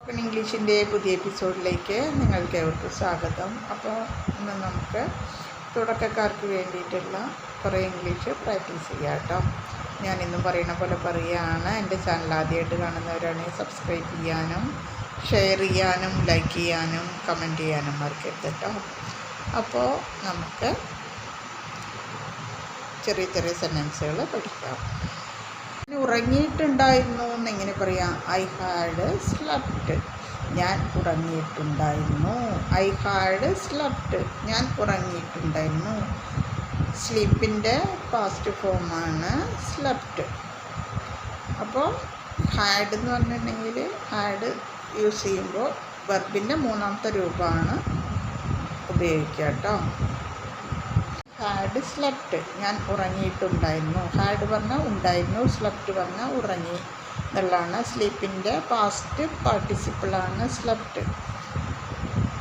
Spoken ഇംഗ്ലീഷിൻ്റെ പുതിയ എപ്പിസോഡിലേക്ക് നിങ്ങൾക്ക് ഏവർക്കും സ്വാഗതം. അപ്പോൾ ഇന്ന് നമുക്ക് തുടക്കക്കാർക്ക് വേണ്ടിയിട്ടുള്ള കുറേ ഇംഗ്ലീഷ് പ്രാക്ടീസ് ചെയ്യാം കേട്ടോ. ഞാനിന്നും പറയുന്ന പോലെ പറയുകയാണ്. എൻ്റെ ചാനൽ ആദ്യമായിട്ട് കാണുന്നവരാണെങ്കിൽ സബ്സ്ക്രൈബ് ചെയ്യാനും ഷെയർ ചെയ്യാനും ലൈക്ക് ചെയ്യാനും കമൻറ്റ് ചെയ്യാനും മറക്കരുത് കേട്ടോ. അപ്പോൾ നമുക്ക് ചെറിയ ചെറിയ സെൻറ്റൻസുകൾ പഠിക്കാം. ഉറങ്ങിയിട്ടുണ്ടായിരുന്നു എന്നെങ്ങനെ പറയാം? I had slept. ഞാൻ ഉറങ്ങിയിട്ടുണ്ടായിരുന്നു. I had slept. ഞാൻ ഉറങ്ങിയിട്ടുണ്ടായിരുന്നു. സ്ലീപ്പിൻ്റെ പാസ്റ്റ് ഫോമാണ് സ്ലപ്റ്റ്. അപ്പോൾ ഹാഡ് എന്ന് പറഞ്ഞിട്ടുണ്ടെങ്കിൽ ഹാഡ് യൂസ് ചെയ്യുമ്പോൾ വെർബിൻ്റെ മൂന്നാമത്തെ രൂപമാണ് ഉപയോഗിക്കുക കേട്ടോ. Had slept. ഞാൻ ഉറങ്ങിയിട്ടുണ്ടായിരുന്നു. ഹാഡ് പറഞ്ഞാൽ ഉണ്ടായിരുന്നു, സ്ലെപ്റ്റ് പറഞ്ഞാൽ ഉറങ്ങി എന്നുള്ളതാണ്. സ്ലീപ്പിൻ്റെ പാസ്റ്റ് പാർട്ടിസിപ്പിളാണ് സ്ലെപ്റ്റ്.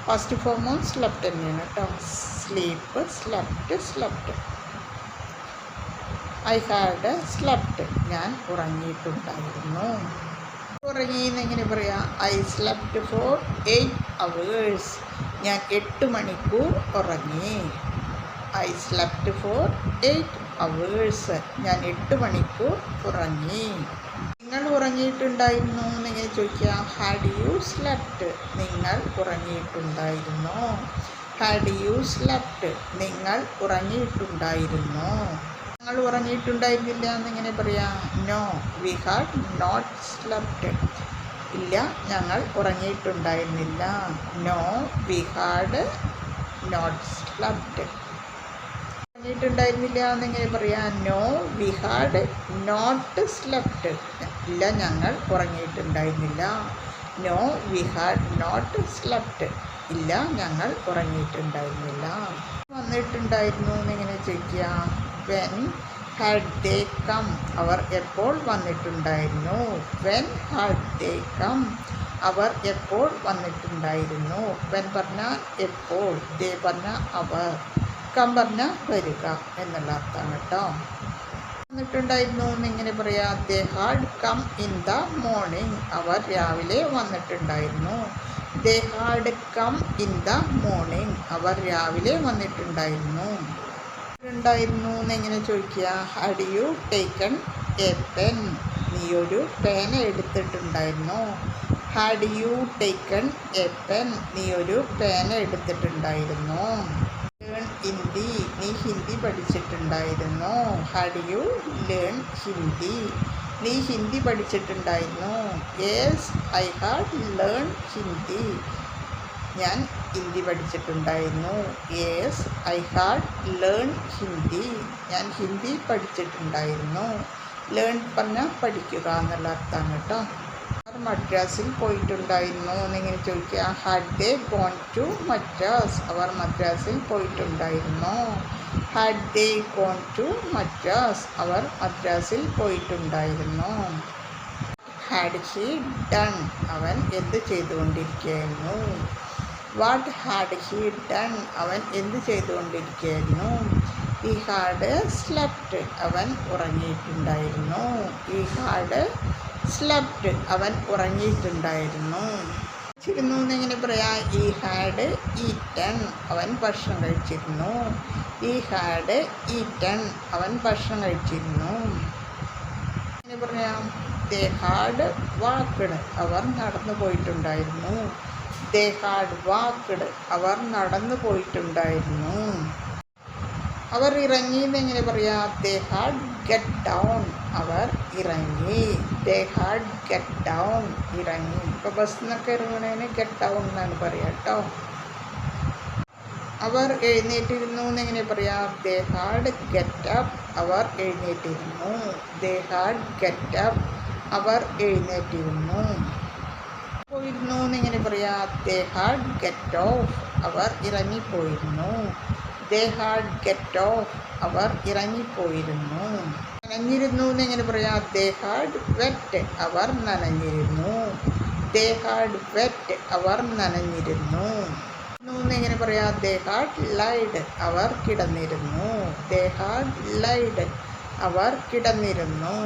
പാസ്റ്റ് ഫോമും സ്ലെപ്റ്റ് തന്നെയാണ് കേട്ടോ. Sleep, slept, slept. I had slept. ഞാൻ ഉറങ്ങിയിട്ടുണ്ടായിരുന്നു. ഉറങ്ങി എന്നെങ്ങനെ പറയാം? I slept four 8 hours. ഞാൻ 8 മണിക്കൂർ ഉറങ്ങി. I slept four 8 hours. ഞാൻ 8 മണിക്കൂർ ഉറങ്ങി. നിങ്ങൾ ഉറങ്ങിയിട്ടുണ്ടായിരുന്നു എന്നിങ്ങനെ ചോദിക്കുക. Had U slept? നിങ്ങൾ ഉറങ്ങിയിട്ടുണ്ടായിരുന്നോ? Had you slept? നിങ്ങൾ ഉറങ്ങിയിട്ടുണ്ടായിരുന്നോ? ഞങ്ങൾ ഉറങ്ങിയിട്ടുണ്ടായിരുന്നില്ല എന്നിങ്ങനെ പറയാം. No we had not slept. ഇല്ല, ഞങ്ങൾ ഉറങ്ങിയിട്ടുണ്ടായിരുന്നില്ല. No we had not slept. ഉറങ്ങിയിട്ടുണ്ടായിരുന്നില്ല എന്നിങ്ങനെ പറയാം. No we had not slept. ഇല്ല, ഞങ്ങൾ ഉറങ്ങിയിട്ടുണ്ടായിരുന്നില്ല. No we had not slept. ഇല്ല, ഞങ്ങൾ ഉറങ്ങിയിട്ടുണ്ടായിരുന്നില്ല. വന്നിട്ടുണ്ടായിരുന്നു എന്നിങ്ങനെ ചോദിക്കുക. When had they come? അവർ എപ്പോൾ വന്നിട്ടുണ്ടായിരുന്നു? When had they come? അവർ എപ്പോൾ വന്നിട്ടുണ്ടായിരുന്നു? വെൻ പറഞ്ഞാൽ എപ്പോൾ, ദേ പറഞ്ഞാൽ അവർ, കം പറഞ്ഞാൽ വരിക എന്നുള്ള അർത്ഥമാണ് കേട്ടോ. വന്നിട്ടുണ്ടായിരുന്നു എന്നിങ്ങനെ പറയാം. They had come in the morning. അവർ രാവിലെ വന്നിട്ടുണ്ടായിരുന്നു. They had come in the morning. അവർ രാവിലെ വന്നിട്ടുണ്ടായിരുന്നു. ഉണ്ടായിരുന്നു എന്നെങ്ങനെ ചോദിക്കുക. Had you taken a pen? നീ ഒരു പേന എടുത്തിട്ടുണ്ടായിരുന്നോ? Had you taken a pen? നീ ഒരു പേന എടുത്തിട്ടുണ്ടായിരുന്നോ? ലേൺ ഹിന്ദി. നീ ഹിന്ദി പഠിച്ചിട്ടുണ്ടായിരുന്നോ? Had you learn Hindi? നീ ഹിന്ദി പഠിച്ചിട്ടുണ്ടായിരുന്നോ? Yes I had learn Hindi. ഞാൻ ഹിന്ദി പഠിച്ചിട്ടുണ്ടായിരുന്നു. Yes I had learn Hindi. ഞാൻ ഹിന്ദി പഠിച്ചിട്ടുണ്ടായിരുന്നു. ലേൺ പറഞ്ഞാൽ പഠിക്കുക എന്നുള്ള അർത്ഥമാണ് കേട്ടോ. അവർ മദ്രാസിൽ പോയിട്ടുണ്ടായിരുന്നു എന്നിങ്ങനെ ചോദിക്കുക. Had they gone to Madras? അവർ മദ്രാസിൽ പോയിട്ടുണ്ടായിരുന്നു. Had they gone to Madras? അവർ മദ്രാസിൽ പോയിട്ടുണ്ടായിരുന്നു. Had he done? അവൻ എന്ത് ചെയ്തുകൊണ്ടിരിക്കുകയായിരുന്നു? What had he done? അവൻ എന്ത് ചെയ്തുകൊണ്ടിരിക്കുകയായിരുന്നു? ഈ ഹാഡ് സ്ലെപ്റ്റ്. അവൻ ഉറങ്ങിയിട്ടുണ്ടായിരുന്നു. ഈ ഹാഡ് സ്ലെപ്റ്റ്. അവൻ ഉറങ്ങിയിട്ടുണ്ടായിരുന്നു. കഴിച്ചിരുന്നു എന്നെങ്ങനെ പറയാം? ഈ ഹാഡ് ഈറ്റൺ. അവൻ ഭക്ഷണം കഴിച്ചിരുന്നു. ഈ ഹാഡ് ഈറ്റൺ. അവൻ ഭക്ഷണം കഴിച്ചിരുന്നു. എങ്ങനെ പറയാം? They had walked. അവർ നടന്നു പോയിട്ടുണ്ടായിരുന്നു. They had walked. അവർ നടന്നു പോയിട്ടുണ്ടായിരുന്നു. അവർ ഇറങ്ങി എന്നെങ്ങനെ പറയാം? They had get down. അവർ ഇറങ്ങി. They had get down. ഇറങ്ങി. ഇപ്പോൾ ബസ്സിൽ നിന്നൊക്കെ ഇറങ്ങണേന് ഗെറ്റ് ഡൗൺ എന്നാണ് പറയുക കേട്ടോ. അവർ എഴുന്നേറ്റിരുന്നു എന്നെങ്ങനെ പറയാം? They had get up. അവർ എഴുന്നേറ്റിരുന്നു. They had get up. അവർ എഴുന്നേറ്റിരുന്നു. പോയിരുന്നു എന്നിങ്ങനെ പറയാം? They had get off. അവർ ഇറങ്ങിപ്പോയിരുന്നു. They had get off. അവർ ഇറങ്ങിപ്പോയിരുന്നു. നനഞ്ഞിരുന്നു എന്നെങ്ങനെ പറയാം? They had wet. അവർ നനഞ്ഞിരുന്നു. They had wet. അവർ നനഞ്ഞിരുന്നു. എന്നെങ്ങനെ പറയാം? They had laid. അവർ കിടന്നിരുന്നു. They had laid. അവർ കിടന്നിരുന്നു.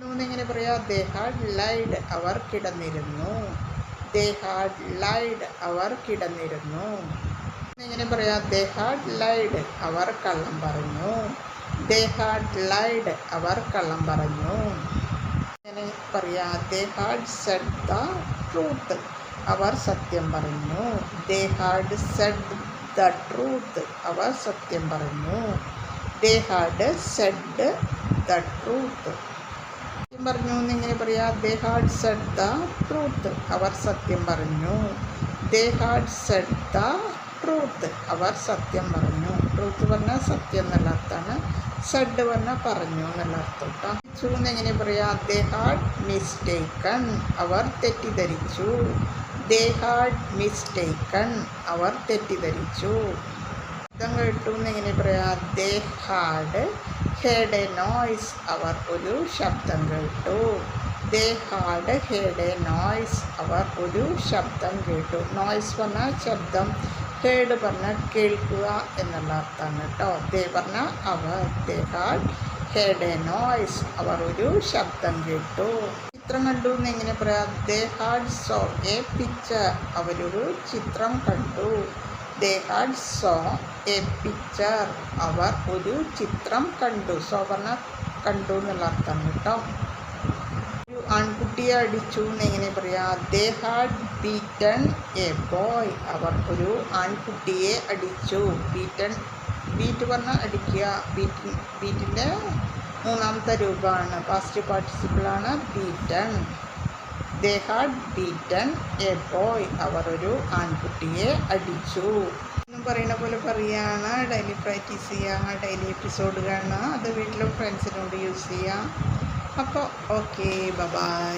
എന്നെങ്ങനെ പറയാം? They had laid. അവർ കിടന്നിരുന്നു. ദേ ഹാഡ് ലൈഡ് അവർ കിടന്നിരുന്നു. എങ്ങനെ പറയാം? ദേ ഹാഡ് ലൈഡ് അവർ കള്ളം പറഞ്ഞു. ദേ ഹാഡ് ലൈഡ് അവർ കള്ളം പറഞ്ഞു. എങ്ങനെ പറയാം? They had said the truth അവർ സത്യം പറഞ്ഞു. They had said the truth അവർ സത്യം പറഞ്ഞു. They had said the truth പറഞ്ഞു എന്നിങ്ങനെ പറയാം? They had said the truth അവർ സത്യം പറഞ്ഞു. They had said the truth അവർ സത്യം പറഞ്ഞു. ട്രൂത്ത് പറഞ്ഞാൽ സത്യം എന്നുള്ള അർത്ഥമാണ്. സെഡ് പറഞ്ഞാൽ പറഞ്ഞു എന്നുള്ള അർത്ഥം കേട്ടോ. എന്നെങ്ങനെ പറയാം? ദേ ഹാഡ് മിസ്റ്റേക്കൺ അവർ തെറ്റിദ്ധരിച്ചു. ദേ ഹാഡ് മിസ്റ്റേക്കൺ അവർ തെറ്റിദ്ധരിച്ചു. ശബ്ദം കേട്ടു എന്നെങ്ങനെ പറയാം? They had heard a noise അവർ ഒരു ശബ്ദം കേട്ടു. They had heard a noise അവർ ഒരു ശബ്ദം കേട്ടു. നോയ്സ് പറഞ്ഞാൽ ശബ്ദം, ഹേഡ് പറഞ്ഞാൽ കേൾക്കുക എന്നുള്ള അർത്ഥമാണ് കേട്ടോ. ദേ പറഞ്ഞാൽ അവർ. They had heard a noise അവർ ഒരു ശബ്ദം കേട്ടു. ചിത്രം കണ്ടു എന്നെങ്ങനെ പറയാം? They had saw a picture അവരൊരു ചിത്രം കണ്ടു. They had saw a picture അവർ ഒരു ചിത്രം കണ്ടു. സോ പറഞ്ഞാൽ കണ്ടു എന്നുള്ള അർത്ഥമാണ് കേട്ടോ. ഒരു ആൺകുട്ടിയെ അടിച്ചു എന്നെങ്ങനെ പറയാം? They had beaten a boy അവർ ഒരു ആൺകുട്ടിയെ അടിച്ചു. ബീറ്റ് പറഞ്ഞാൽ അടിക്കുക. ബീറ്റിൻ്റെ മൂന്നാമത്തെ രൂപമാണ്, പാസ്റ്റ് പാർട്ടിസിപ്പിളാണ് beaten. They had beaten a boy അവർ ഒരു ആൺകുട്ടിയെ അടിച്ചു എന്നും പറയുന്ന പോലെ പറയുകയാണ്. ഡെയിലി പ്രാക്ടീസ് ചെയ്യുക, ഡെയിലി എപ്പിസോഡ് കാണുക, അത് വീട്ടിലും ഫ്രണ്ട്സിനോട് യൂസ് ചെയ്യുക. അപ്പോൾ ഓക്കെ, ബൈ.